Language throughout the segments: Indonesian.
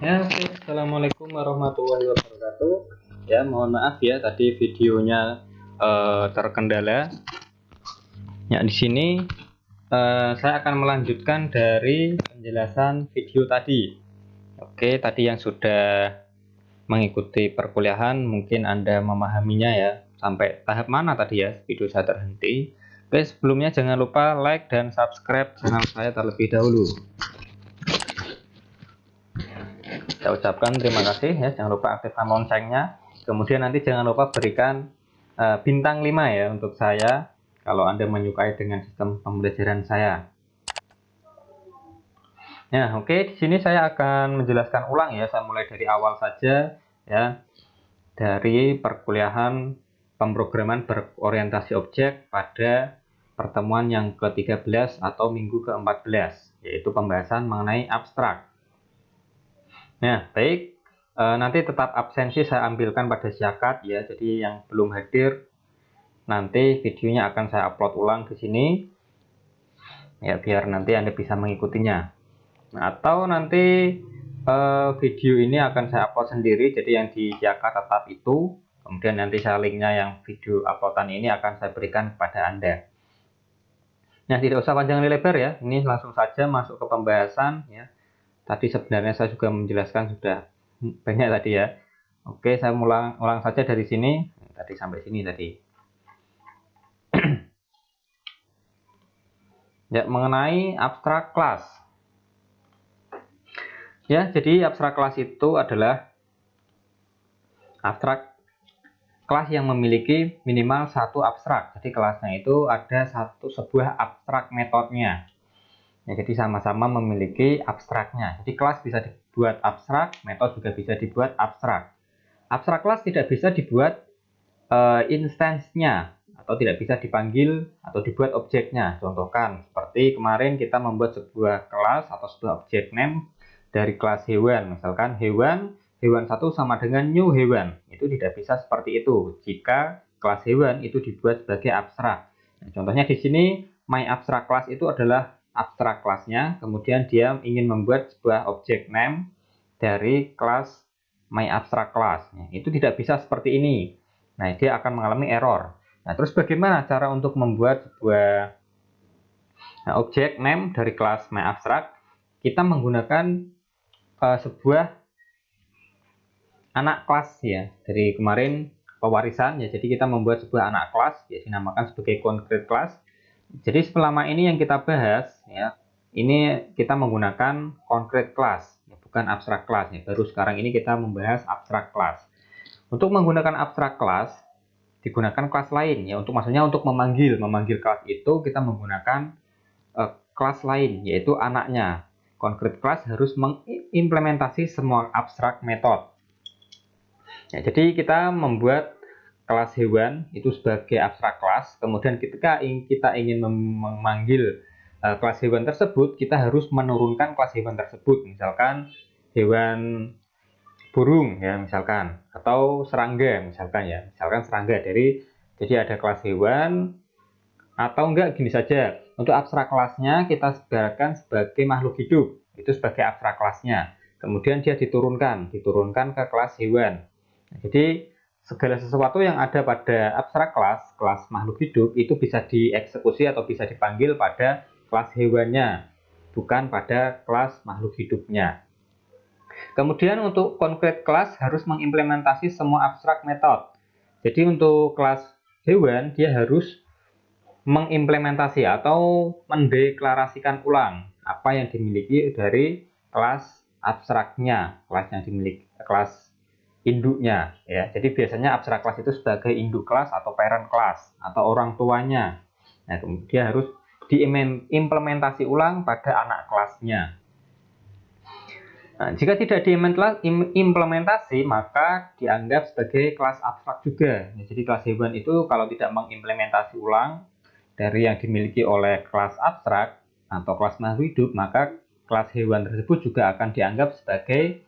Ya, oke. Assalamualaikum warahmatullahi wabarakatuh. Ya, mohon maaf ya tadi videonya terkendala. Ya, di sini saya akan melanjutkan dari penjelasan video tadi. Oke, tadi yang sudah mengikuti perkuliahan mungkin Anda memahaminya ya. Sampai tahap mana tadi ya video saya terhenti. Oke, sebelumnya jangan lupa like dan subscribe channel saya terlebih dahulu. Saya ucapkan terima kasih ya, jangan lupa aktifkan loncengnya. Kemudian nanti jangan lupa berikan bintang 5 ya untuk saya kalau Anda menyukai dengan sistem pembelajaran saya. Ya, oke, di sini saya akan menjelaskan ulang ya, saya mulai dari awal saja ya. Dari perkuliahan pemrograman berorientasi objek pada pertemuan yang ke-13 atau minggu ke-14, yaitu pembahasan mengenai abstrak. Nah, baik. Nanti tetap absensi saya ambilkan pada Syakat ya. Jadi yang belum hadir nanti videonya akan saya upload ulang di sini ya biar nanti Anda bisa mengikutinya. Nah, atau nanti video ini akan saya upload sendiri. Jadi yang di Syakat tetap itu. Kemudian nanti saya linknya yang video uploadan ini akan saya berikan kepada Anda. Nah, tidak usah panjang lebar ya. Ini langsung saja masuk ke pembahasan ya. Tadi sebenarnya saya juga menjelaskan sudah banyak tadi ya. Oke, saya ulang saja dari sini. Tadi sampai sini tadi. Ya, mengenai abstrak kelas. Ya, jadi abstrak kelas itu adalah abstrak kelas yang memiliki minimal satu abstrak. Jadi kelasnya itu ada sebuah abstrak metodenya. Ya, jadi sama-sama memiliki abstraknya. Jadi kelas bisa dibuat abstrak, metode juga bisa dibuat abstrak. Abstrak kelas tidak bisa dibuat instansinya atau tidak bisa dipanggil atau dibuat objeknya. Contohkan seperti kemarin kita membuat sebuah kelas atau sebuah objek name dari kelas hewan. Misalkan hewan 1 sama dengan new hewan. Itu tidak bisa seperti itu jika kelas hewan itu dibuat sebagai abstrak. Nah, contohnya di sini my abstrak class itu adalah abstrak kelasnya, kemudian dia ingin membuat sebuah objek name dari kelas my abstrak class. Nah, itu tidak bisa seperti ini. Nah, dia akan mengalami error. Nah, terus bagaimana cara untuk membuat sebuah objek name dari kelas myAbstract? Kita menggunakan sebuah anak kelas ya. Dari kemarin pewarisan ya. Jadi kita membuat sebuah anak kelas ya, dinamakan sebagai concrete class. Jadi selama ini yang kita bahas ya, ini kita menggunakan concrete class ya, bukan abstract class ya. Baru sekarang ini kita membahas abstract class. Untuk menggunakan abstract class digunakan kelas lain ya, maksudnya untuk memanggil kelas itu kita menggunakan kelas lain yaitu anaknya. Concrete class harus mengimplementasi semua abstrak method. Ya, jadi kita membuat kelas hewan itu sebagai abstrak kelas. Kemudian ketika kita ingin memanggil kelas hewan tersebut, kita harus menurunkan kelas hewan tersebut. Misalkan hewan burung ya misalkan, atau serangga misalkan ya, misalkan serangga jadi ada kelas hewan, atau enggak gini saja, untuk abstrak kelasnya kita sebarkan sebagai makhluk hidup, itu sebagai abstrak kelasnya, kemudian dia diturunkan ke kelas hewan. Jadi segala sesuatu yang ada pada abstrak kelas makhluk hidup itu bisa dieksekusi atau bisa dipanggil pada kelas hewannya, bukan pada kelas makhluk hidupnya. Kemudian untuk concrete class harus mengimplementasi semua abstrak method. Jadi untuk kelas hewan dia harus mengimplementasi atau mendeklarasikan ulang apa yang dimiliki dari kelas abstraknya, kelas yang dimiliki kelas induknya ya. Jadi biasanya abstrak kelas itu sebagai induk kelas atau parent kelas atau orang tuanya. Nah, kemudian harus diimplementasi ulang pada anak kelasnya. Nah, jika tidak diimplementasi, maka dianggap sebagai kelas abstrak juga. Ya, jadi kelas hewan itu kalau tidak mengimplementasi ulang dari yang dimiliki oleh kelas abstrak atau kelas makhluk hidup, maka kelas hewan tersebut juga akan dianggap sebagai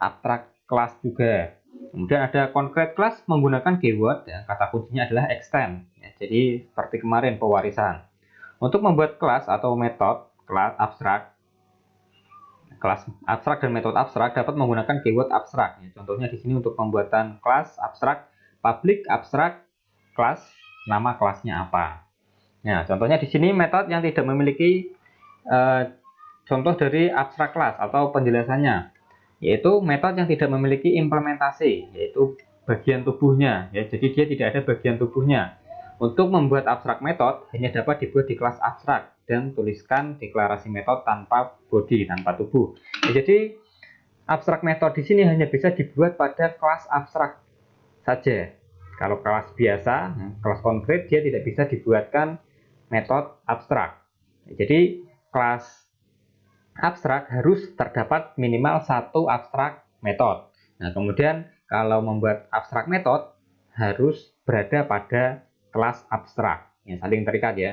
abstrak kelas juga. Kemudian ada concrete class menggunakan keyword, ya, kata kuncinya adalah extend. Ya, jadi seperti kemarin pewarisan. Untuk membuat kelas atau metode kelas abstrak, kelas abstrak dan metode abstrak dapat menggunakan keyword abstrak. Ya, contohnya di sini untuk pembuatan kelas abstrak, public abstrak kelas, nama kelasnya apa. Nah, contohnya di sini metode yang tidak memiliki contoh dari abstrak kelas atau penjelasannya, yaitu metode yang tidak memiliki implementasi, yaitu bagian tubuhnya. Ya, jadi dia tidak ada bagian tubuhnya. Untuk membuat abstrak metode hanya dapat dibuat di kelas abstrak dan tuliskan deklarasi metode tanpa body, tanpa tubuh. Ya, jadi abstrak metode di sini hanya bisa dibuat pada kelas abstrak saja. Kalau kelas biasa, kelas konkret, dia tidak bisa dibuatkan metode abstrak. Jadi kelas abstrak harus terdapat minimal satu abstrak metode. Nah, kemudian kalau membuat abstrak metode harus berada pada kelas abstrak yang saling terikat ya.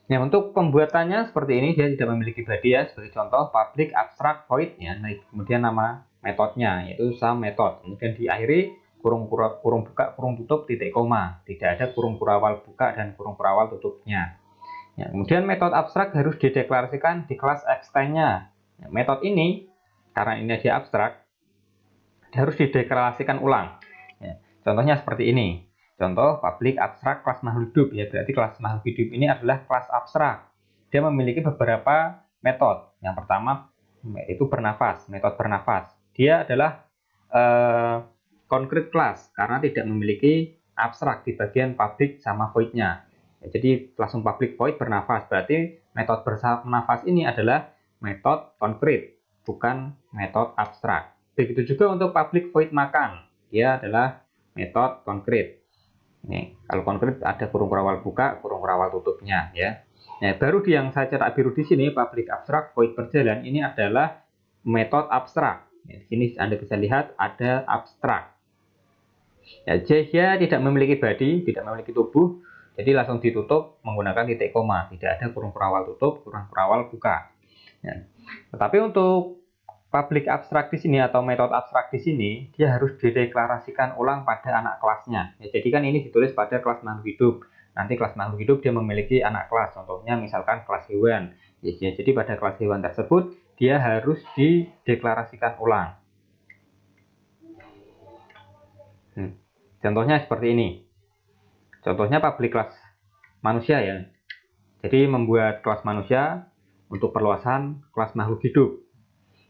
Nah, untuk pembuatannya seperti ini, dia tidak memiliki body ya, sebagai contoh public abstract void ya. Nah, kemudian nama metodenya yaitu sum method. Kemudian diakhiri kurung buka kurung tutup titik koma. Tidak ada kurung kurawal buka dan kurung kurawal tutupnya. Ya, kemudian metode abstrak harus dideklarasikan di kelas extend-nya. Ya, metode ini karena ini dia abstrak harus dideklarasikan ulang. Ya, contohnya seperti ini. Contoh public abstrak kelas makhluk hidup ya, berarti kelas makhluk hidup ini adalah kelas abstrak. Dia memiliki beberapa metode. Yang pertama itu bernafas, metode bernafas. Dia adalah concrete class karena tidak memiliki abstrak di bagian public sama void-nya. Ya, jadi langsung public void bernafas, berarti metode bernafas ini adalah metode concrete, bukan metode abstrak. Begitu juga untuk public void makan, dia adalah metode konkret. Ini kalau konkret ada kurung kurawal buka, kurung kurawal tutupnya ya. Nah, baru yang saya cetak biru di sini public abstrak void berjalan ini adalah metode abstrak. Ya, di sini Anda bisa lihat ada abstrak. Ya, dia tidak memiliki body, tidak memiliki tubuh, jadi langsung ditutup menggunakan titik koma. Tidak ada kurung kurawal tutup, kurung kurawal buka. Ya. Tetapi untuk public abstrak di sini atau metode abstrak di sini, dia harus dideklarasikan ulang pada anak kelasnya. Ya, jadi kan ini ditulis pada kelas makhluk hidup. Nanti kelas makhluk hidup dia memiliki anak kelas, contohnya misalkan kelas hewan. Ya, jadi pada kelas hewan tersebut dia harus dideklarasikan ulang. Contohnya seperti ini. Contohnya public kelas manusia ya. Jadi membuat kelas manusia untuk perluasan kelas makhluk hidup.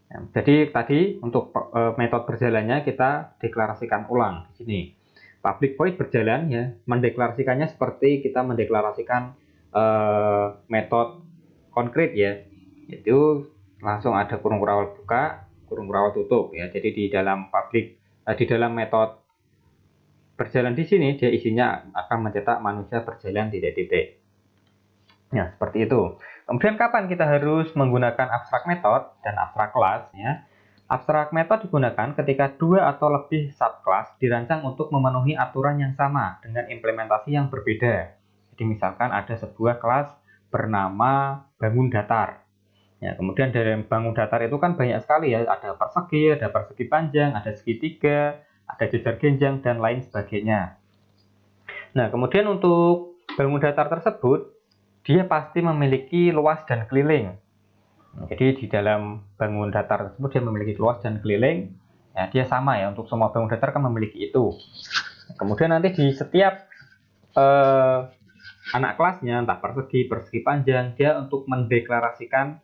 Ya, jadi tadi untuk metode berjalannya kita deklarasikan ulang di sini. Public void berjalan ya, mendeklarasikannya seperti kita mendeklarasikan metode konkret ya. Itu langsung ada kurung kurawal buka, kurung kurawal tutup ya. Jadi di dalam di dalam metode berjalan di sini dia isinya akan mencetak manusia berjalan titik-titik. Ya, seperti itu. Kemudian kapan kita harus menggunakan abstrak method dan abstrak class ya? Abstrak method digunakan ketika dua atau lebih subclass dirancang untuk memenuhi aturan yang sama dengan implementasi yang berbeda. Jadi misalkan ada sebuah kelas bernama bangun datar. Ya, kemudian dari bangun datar itu kan banyak sekali ya, ada persegi panjang, ada segitiga, ada jejar genjang dan lain sebagainya. Nah, kemudian untuk bangun datar tersebut dia pasti memiliki luas dan keliling. Jadi di dalam bangun datar tersebut dia memiliki luas dan keliling. Ya, dia sama ya, untuk semua bangun datar kan memiliki itu. Kemudian nanti di setiap anak kelasnya, entah persegi panjang, dia untuk mendeklarasikan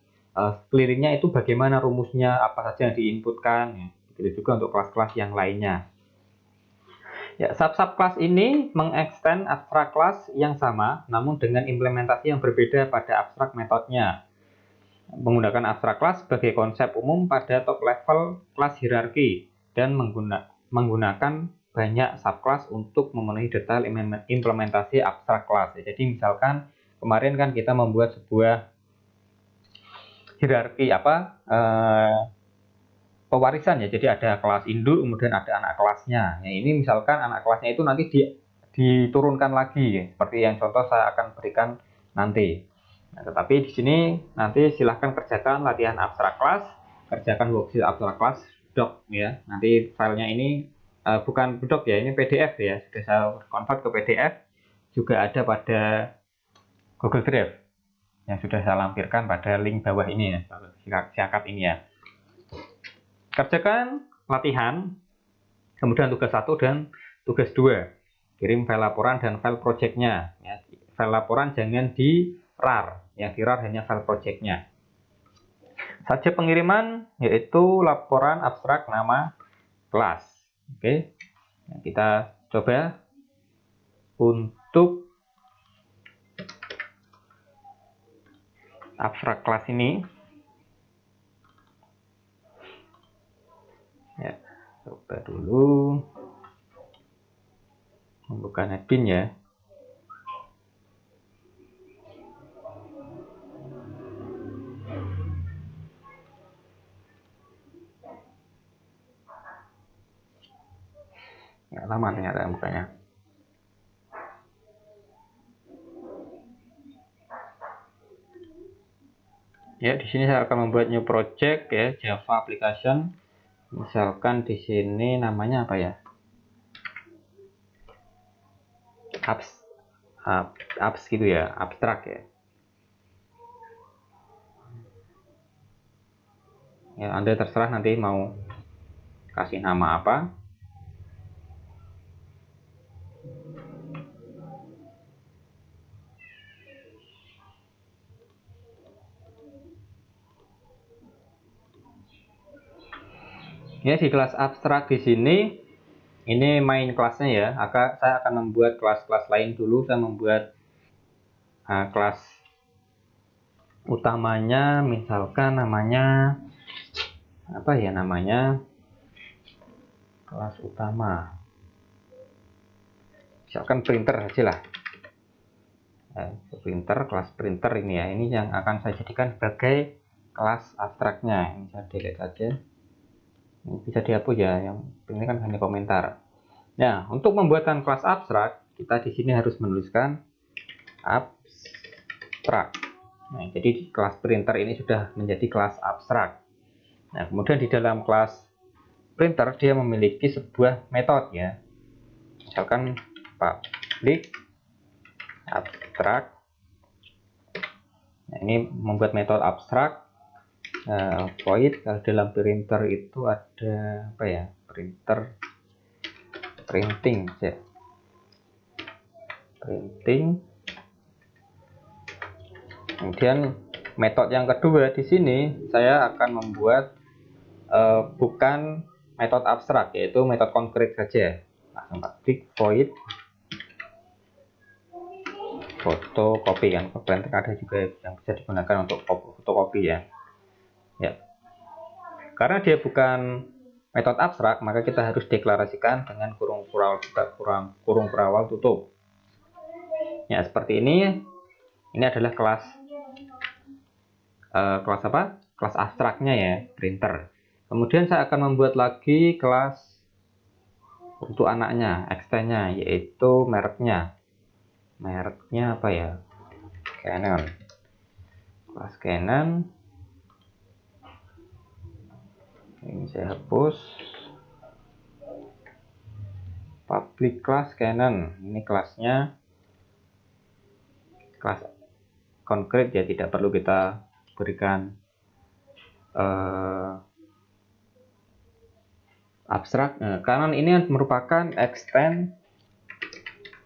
kelilingnya itu bagaimana rumusnya, apa saja yang diinputkan. Ya. Begitu juga untuk kelas-kelas yang lainnya. Ya, sub-sub kelas ini mengextend abstrak kelas yang sama, namun dengan implementasi yang berbeda pada abstrak metodenya. Menggunakan abstrak kelas sebagai konsep umum pada top level kelas hierarki dan menggunakan banyak subclass untuk memenuhi detail implementasi abstrak kelas. Jadi misalkan kemarin kan kita membuat sebuah hierarki pewarisan ya, jadi ada kelas induk kemudian ada anak kelasnya. Nah, ini misalkan anak kelasnya itu nanti diturunkan lagi ya, seperti yang contoh saya akan berikan nanti. Nah, tetapi di sini nanti silahkan kerjakan latihan abstrak kelas, kerjakan worksheet abstrak kelas doc ya. Nanti filenya ini bukan doc ya, ini PDF ya, sudah saya convert ke PDF, juga ada pada Google Drive yang sudah saya lampirkan pada link bawah ini ya, siakat ini ya. Kerjakan latihan, kemudian tugas 1 dan tugas 2. Kirim file laporan dan file projectnya. Ya, file laporan jangan di RAR, yang di RAR hanya file projectnya. Saja pengiriman yaitu laporan abstrak nama kelas. Oke, nah, kita coba untuk abstrak kelas ini. Ya, coba dulu membuka netbin ya. Nggak lama ternyata bukanya. Ya, di sini saya akan membuat new project ya, Java application. Misalkan di sini namanya apa ya? Apps gitu ya, abstrak ya. Ya, Anda terserah nanti mau kasih nama apa. Ya, di kelas abstrak di sini ini main kelasnya ya. Saya akan membuat kelas-kelas lain dulu. Saya membuat kelas utamanya, misalkan namanya apa ya namanya? Kelas utama. Misalkan printer aja lah. Kelas printer ini ya. Ini yang akan saya jadikan sebagai kelas abstraknya. Ini saya delete saja. Ini bisa dihapus ya. Yang ini kan hanya komentar. Nah, untuk membuatkan kelas abstrak, kita di sini harus menuliskan abstrak. Nah, jadi kelas printer ini sudah menjadi kelas abstrak. Nah, kemudian di dalam kelas printer dia memiliki sebuah metode ya. Misalkan public abstrak. Nah, ini membuat metode abstrak. Void kalau dalam printer itu ada apa ya? Printing ya. Printing. Kemudian metode yang kedua di sini saya akan membuat bukan metode abstrak, yaitu metode konkret saja. Langsung klik void fotokopi kan, printer ada juga yang bisa digunakan untuk fotokopi ya. Ya, karena dia bukan metode abstrak, maka kita harus deklarasikan dengan kurung perawal tutup. Ya, seperti ini. Ini adalah kelas apa? Kelas abstraknya ya, printer. Kemudian saya akan membuat lagi kelas untuk anaknya, extendnya, yaitu mereknya. Mereknya apa ya? Canon. Kelas Canon. Ini saya hapus. Public class Canon. Ini kelasnya kelas konkret ya, tidak perlu kita berikan abstrak. Canon ini merupakan extend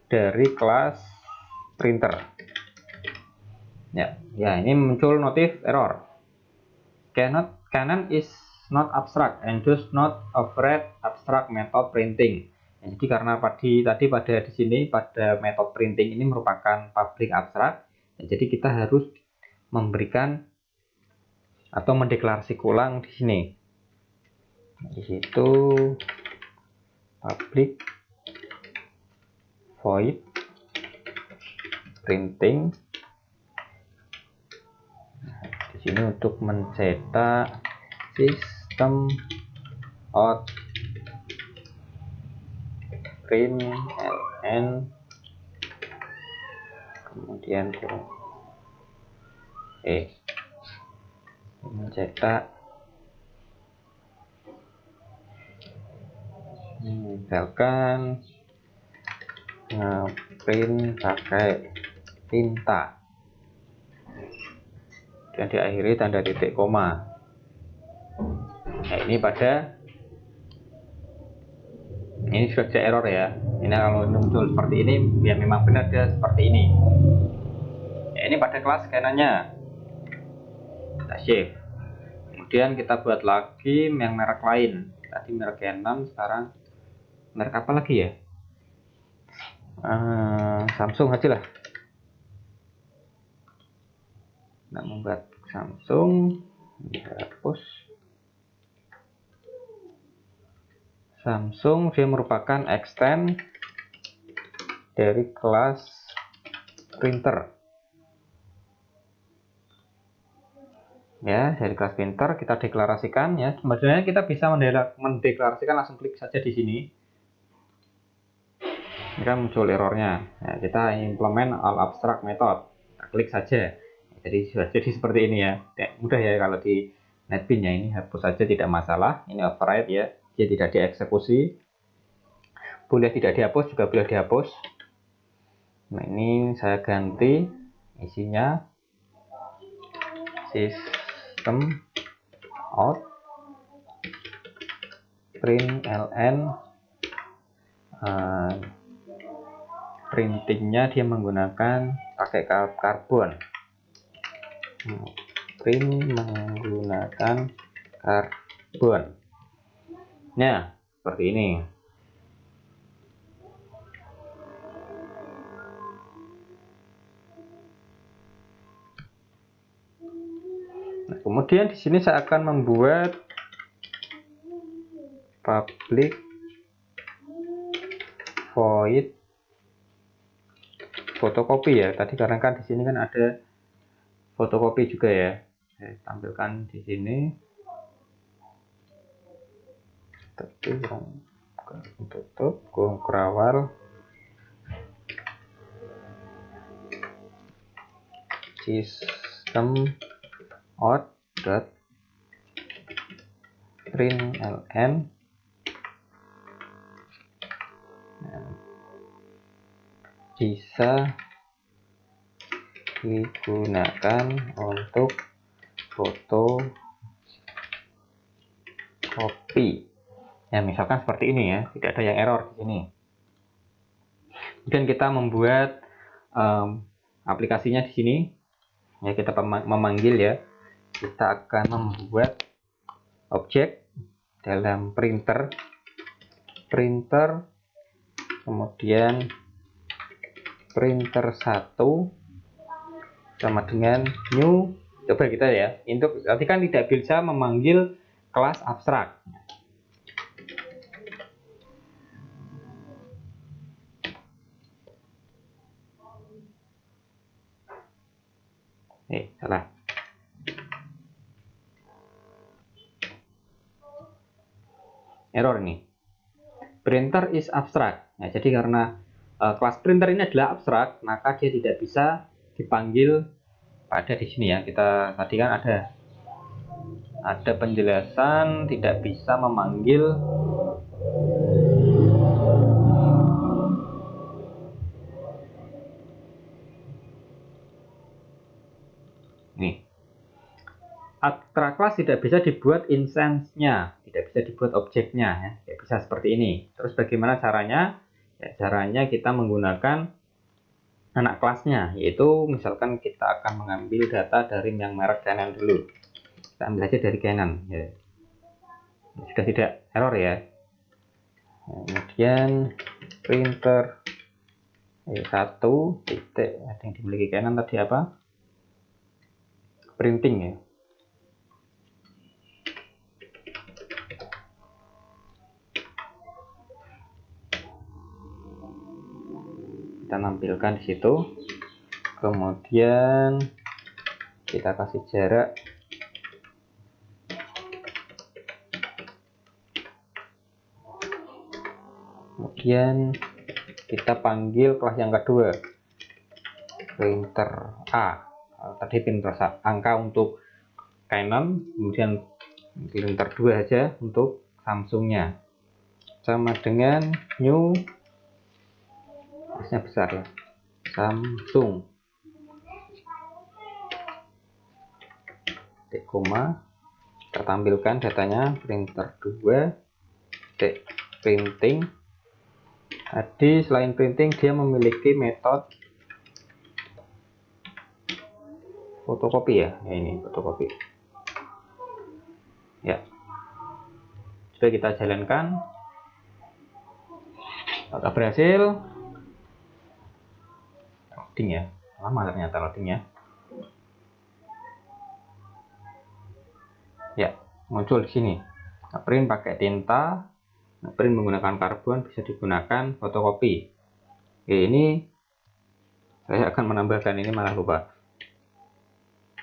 dari kelas printer. Ya, ini muncul notif error. Canon is not abstract and does not operate abstract method printing. Ya, jadi karena tadi pada di sini pada metode printing ini merupakan public abstract, ya, jadi kita harus memberikan atau mendeklarasikan ulang di sini. Di situ public void printing. Di sini untuk mencetak sistem out print ln, kemudian mencetak misalkan print pakai tinta dan diakhiri tanda titik koma. Nah, ini sudah ada error ya. Ini kalau muncul seperti ini, ya memang benar dia seperti ini. Ya, ini pada kelas Canon-nya. Kita save. Kemudian kita buat lagi yang merek lain. Tadi merek Canon, sekarang merek apa lagi ya? Samsung aja lah. Nah, membuat Samsung, hapus. Samsung dia merupakan extend dari kelas printer. Ya, dari kelas printer kita deklarasikan ya. Sebenarnya kita bisa mendeklarasikan, langsung klik saja di sini. Ini kan muncul errornya. Nah, kita implement all abstract method. Kita klik saja. Jadi sudah jadi seperti ini ya. Mudah ya kalau di NetBeans ya, ini hapus saja tidak masalah. Ini override ya. Dia tidak dieksekusi. Boleh tidak dihapus juga boleh dihapus. Nah, ini saya ganti isinya system out println printingnya dia menggunakan pakai karbon. Print menggunakan karbon. Nah, seperti ini. Nah, kemudian di sini saya akan membuat public void fotokopi ya. Tadi karena kan di sini kan ada fotokopi juga ya. Saya tampilkan di sini. Tapi tutup Gongkrawal system out dot println bisa digunakan untuk foto copy. Ya, misalkan seperti ini ya, tidak ada yang error di sini. Kemudian kita membuat aplikasinya di sini. Ya, kita memanggil ya. Kita akan membuat objek dalam printer, kemudian printer 1 sama dengan new. Coba kita ya, untuk nanti kan tidak bisa memanggil kelas abstrak. Salah. Error ini. Printer is abstract. Nah, jadi karena kelas printer ini adalah abstrak, maka dia tidak bisa dipanggil pada di sini ya. Kita tadi kan ada penjelasan tidak bisa memanggil nih. Abstrak kelas tidak bisa dibuat instance-nya, tidak bisa dibuat objeknya ya. Tidak bisa seperti ini. Terus bagaimana caranya? Ya, caranya kita menggunakan anak kelasnya, yaitu misalkan kita akan mengambil data dari yang merek Canon dulu. Kita ambil aja dari Canon ya. Sudah tidak error ya. Kemudian printer 1 titik ada yang dimiliki Canon tadi apa? Printing ya. Kita nampilkan di situ. Kemudian kita kasih jarak. Kemudian kita panggil kelas yang kedua, printer A. Tadi printer angka untuk Canon, kemudian printer 2 aja untuk Samsungnya. Sama dengan new, kelasnya besar ya, Samsung. Titik koma, kita Kita tampilkan datanya printer 2 printing. Tadi selain printing dia memiliki metode fotokopi ya. Ini fotokopi. Ya. Sudah kita jalankan. Apakah berhasil? Loading ya. Lama ternyata loadingnya. Ya, muncul di sini. Print pakai tinta, print menggunakan karbon, bisa digunakan fotokopi. Oke, ini saya akan menambahkan, ini malah lupa.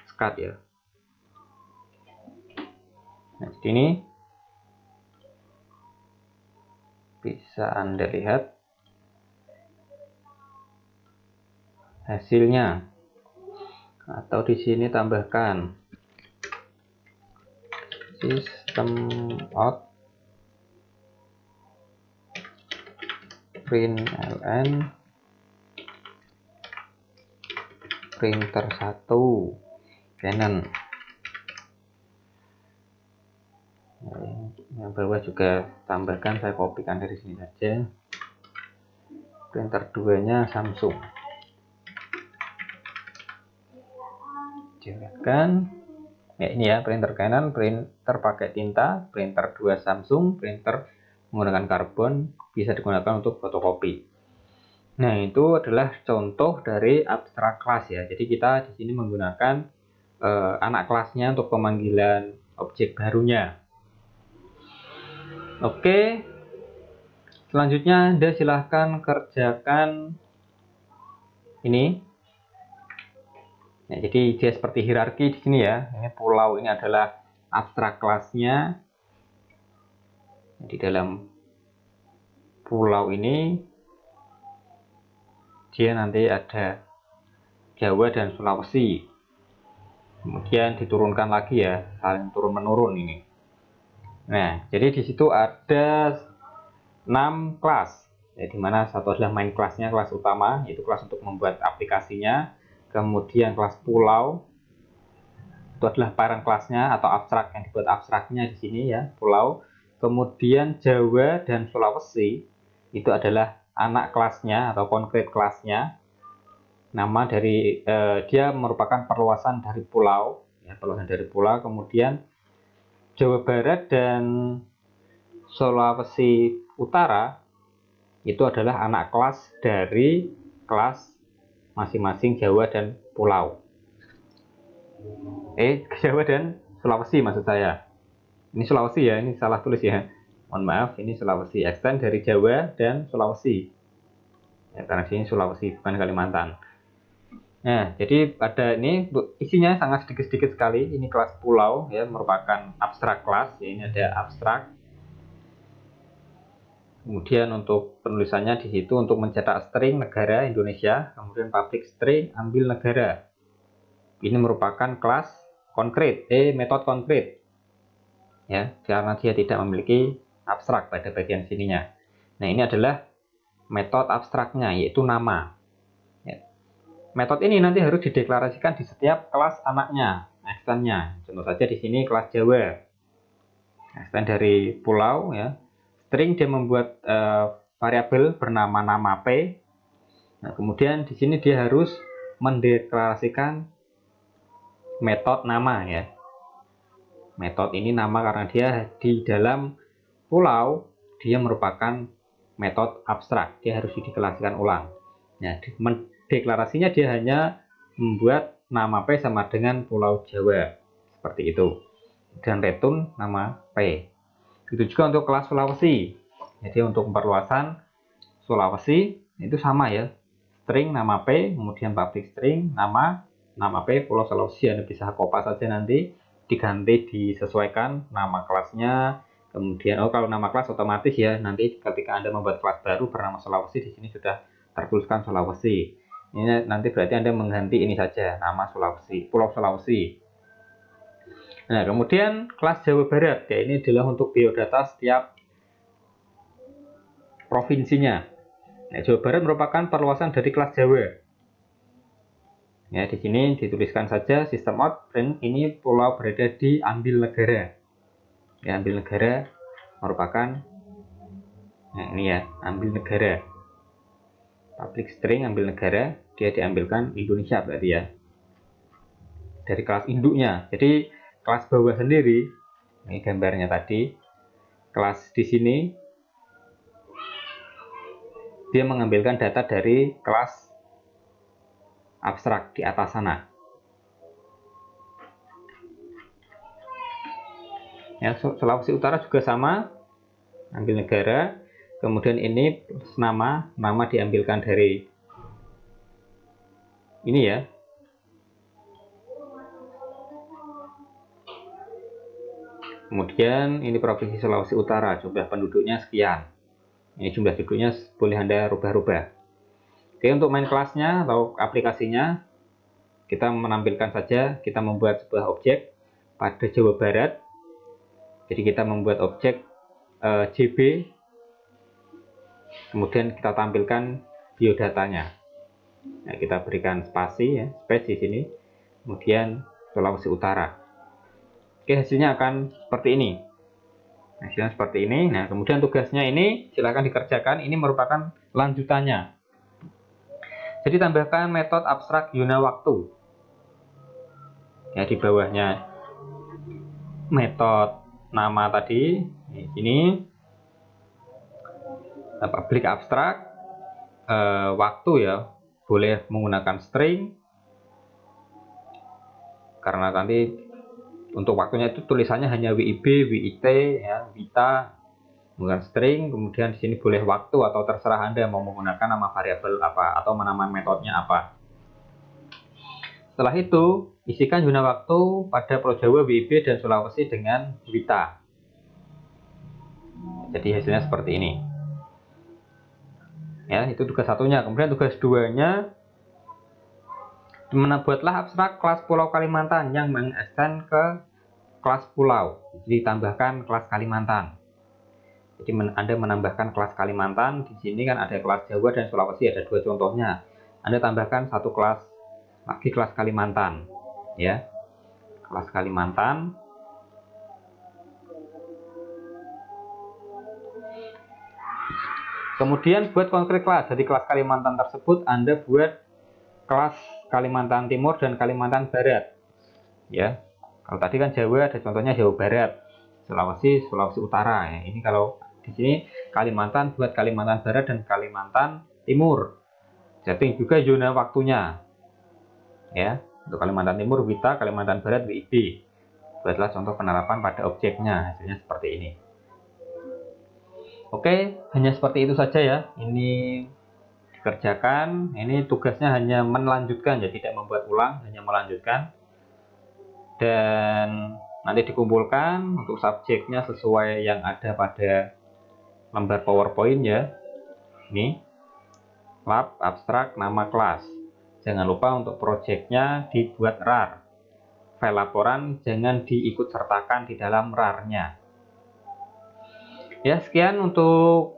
Skat ya. Nah, di sini bisa Anda lihat hasilnya. Atau di sini tambahkan sistem out println printer 1 Canon. Yang bawah juga tambahkan, saya kopikan dari sini saja. Printer 2 nya Samsung. Jalankan. Ya, ini ya printer Canon, printer pakai tinta, printer 2 Samsung, printer menggunakan karbon, bisa digunakan untuk fotokopi. Nah, itu adalah contoh dari abstrak kelas ya. Jadi kita di sini menggunakan anak kelasnya untuk pemanggilan objek barunya. Oke. Selanjutnya Anda silahkan kerjakan ini. Nah, jadi dia seperti hierarki di sini ya. Ini pulau ini adalah abstrak kelasnya. Di dalam pulau ini dia nanti ada Jawa dan Sulawesi. Kemudian diturunkan lagi ya, saling turun menurun ini. Nah, jadi di situ ada 6 kelas. Ya, di mana satu adalah main kelasnya, kelas utama, yaitu kelas untuk membuat aplikasinya. Kemudian kelas pulau itu adalah parent kelasnya atau abstrak yang dibuat abstraknya di sini ya, pulau. Kemudian Jawa dan Sulawesi itu adalah anak kelasnya atau konkret kelasnya. Nama dari dia merupakan perluasan dari pulau, ya, perluasan dari pulau. Kemudian Jawa Barat dan Sulawesi Utara itu adalah anak kelas dari kelas masing-masing Jawa dan pulau. Jawa dan Sulawesi maksud saya. Ini Sulawesi ya, ini salah tulis ya. Mohon maaf, ini Sulawesi. Extend dari Jawa dan Sulawesi. Ya, karena sini Sulawesi bukan Kalimantan. Nah, jadi pada ini isinya sangat sedikit-sedikit sekali. Ini kelas pulau ya, merupakan abstrak kelas. Ya, ini ada abstrak. Kemudian untuk penulisannya di situ untuk mencetak string negara Indonesia, kemudian public string ambil negara. Ini merupakan kelas konkret, metode konkret. Ya, karena dia tidak memiliki abstrak pada bagian sininya. Nah, ini adalah metode abstraknya, yaitu nama. Ya. Metode ini nanti harus dideklarasikan di setiap kelas anaknya, extend-nya. Contoh saja di sini kelas Jawa. Extend dari pulau ya. String dia membuat variabel bernama nama P. Nah, kemudian di sini dia harus mendeklarasikan metode nama ya. Metode ini nama karena dia di dalam pulau dia merupakan metode abstrak. Dia harus dideklarasikan ulang. Nah, deklarasinya dia hanya membuat nama P sama dengan Pulau Jawa. Seperti itu. Dan return nama P. Itu juga untuk kelas Sulawesi. Jadi untuk perluasan Sulawesi itu sama ya. String nama P, kemudian public string nama P Pulau Sulawesi. Anda bisa copy saja nanti, diganti disesuaikan nama kelasnya. Kemudian kalau nama kelas otomatis ya, nanti ketika Anda membuat kelas baru bernama Sulawesi, di sini sudah tertuliskan Sulawesi. Ini nanti berarti Anda mengganti ini saja, nama Sulawesi, Pulau Sulawesi. Nah, kemudian kelas Jawa Barat, ya ini adalah untuk biodata setiap provinsinya. Nah, Jawa Barat merupakan perluasan dari kelas Jawa. Ya, di sini dituliskan saja sistem out print ini pulau berada di ambil negara. Ya, ambil negara merupakan, nah ini ya, ambil negara. Public string ambil negara, dia diambilkan Indonesia berarti ya. Dari kelas induknya. Jadi kelas bawah sendiri, ini gambarnya tadi, kelas di sini dia mengambilkan data dari kelas abstrak di atas sana. Ya, Sulawesi Utara juga sama, ambil negara, kemudian ini nama diambilkan dari ini ya. Kemudian ini Provinsi Sulawesi Utara, jumlah penduduknya sekian. Ini jumlah penduduknya boleh Anda rubah-rubah. Oke, untuk main kelasnya atau aplikasinya, kita menampilkan saja, kita membuat sebuah objek pada Jawa Barat. Jadi kita membuat objek JB, kemudian kita tampilkan biodatanya. Nah, kita berikan spasi ya, space di sini, kemudian Sulawesi Utara. Oke, hasilnya akan seperti ini. Hasilnya seperti ini. Nah, kemudian tugasnya ini silakan dikerjakan. Ini merupakan lanjutannya. Jadi tambahkan metode abstrak Yuna waktu. Ya, di bawahnya metode nama tadi. Di sini public abstrak waktu ya, boleh menggunakan string karena nanti untuk waktunya itu tulisannya hanya WIB, WIT, ya, WITA, bukan string. Kemudian di sini boleh waktu atau terserah Anda mau menggunakan nama variabel apa atau nama metodenya apa. Setelah itu, isikan Yuna waktu pada Pulau Jawa, WIB, dan Sulawesi dengan WITA. Jadi hasilnya seperti ini. Ya, itu tugas satunya. Kemudian tugas duanya, buatlah abstrak kelas Pulau Kalimantan yang mengextend ke kelas pulau. Jadi tambahkan kelas Kalimantan. Jadi Anda menambahkan kelas Kalimantan. Di sini kan ada kelas Jawa dan Sulawesi, ada dua contohnya. Anda tambahkan satu kelas lagi, kelas Kalimantan, ya, kelas Kalimantan. Kemudian buat konkret kelas. Jadi kelas Kalimantan tersebut Anda buat kelas Kalimantan Timur dan Kalimantan Barat, ya. Kalau tadi kan Jawa, ada contohnya Jawa Barat, Sulawesi Utara. Ya. Ini kalau di sini Kalimantan buat Kalimantan Barat dan Kalimantan Timur. Jadi juga zona waktunya, ya. Untuk Kalimantan Timur WITA, Kalimantan Barat WIB. Buatlah contoh penerapan pada objeknya. Hasilnya seperti ini. Oke, hanya seperti itu saja ya. Ini dikerjakan. Ini tugasnya hanya melanjutkan, jadi tidak membuat ulang, hanya melanjutkan. Dan nanti dikumpulkan untuk subjeknya sesuai yang ada pada lembar PowerPoint ya. Ini lab abstrak nama kelas. Jangan lupa untuk projectnya dibuat RAR. File laporan jangan diikut sertakan di dalam RAR-nya. Ya, sekian untuk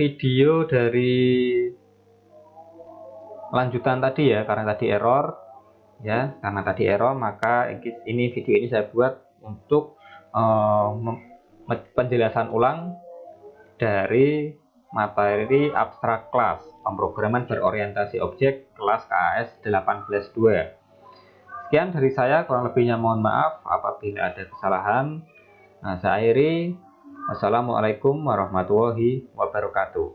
video dari lanjutan tadi ya, karena tadi error ya, maka ini video ini saya buat untuk penjelasan ulang dari materi abstrak kelas pemrograman berorientasi objek kelas KAS 18.2. Sekian dari saya, kurang lebihnya mohon maaf apabila ada kesalahan. Nah, saya akhiri. Assalamualaikum warahmatullahi wabarakatuh.